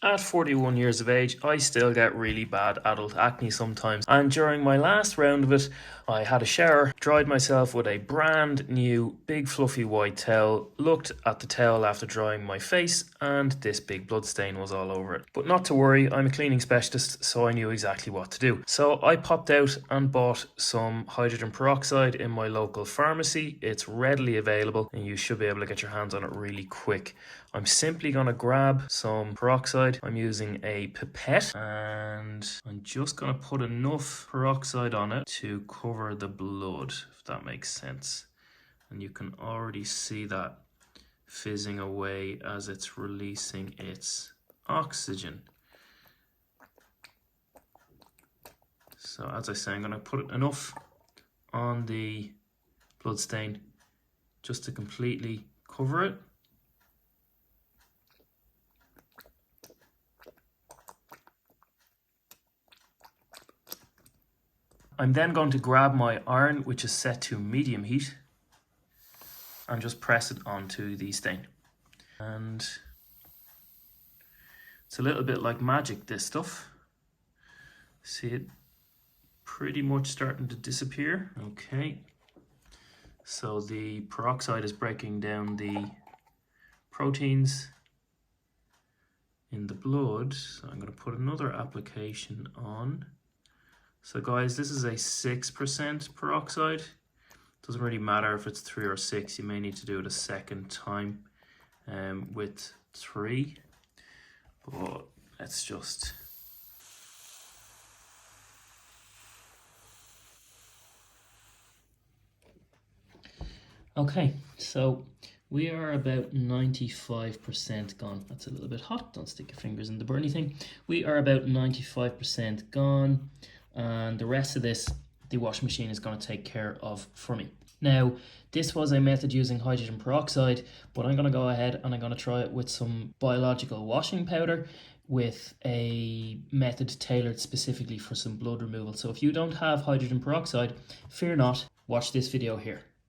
At 41 years of age, I still get really bad adult acne sometimes, and during my last round of it, I had a shower, dried myself with a brand new big fluffy white towel, looked at the towel after drying my face, and this big blood stain was all over it. But not to worry, I'm a cleaning specialist, so I knew exactly what to do. So I popped out and bought some hydrogen peroxide in my local pharmacy. It's readily available and you should be able to get your hands on it really quick. I'm simply going to grab some peroxide. I'm using a pipette and I'm just going to put enough peroxide on it to cover the blood, if that makes sense. And you can already see that fizzing away as it's releasing its oxygen. So as I say, I'm going to put enough on the blood stain just to completely cover it. I'm then going to grab my iron, which is set to medium heat, and just press it onto the stain. And it's a little bit like magic, this stuff. See it pretty much starting to disappear. Okay, so the peroxide is breaking down the proteins in the blood. So I'm going to put another application on. So guys, this is a 6% peroxide. Doesn't really matter if it's 3 or 6. You may need to do it a second time with 3. But let's just... Okay, so we are about 95% gone. That's a little bit hot. Don't stick your fingers in the burny thing. We are about 95% gone. And the rest of this, the washing machine is going to take care of for me. Now, this was a method using hydrogen peroxide, but I'm going to go ahead and I'm going to try it with some biological washing powder with a method tailored specifically for some blood removal. So if you don't have hydrogen peroxide, fear not, watch this video here.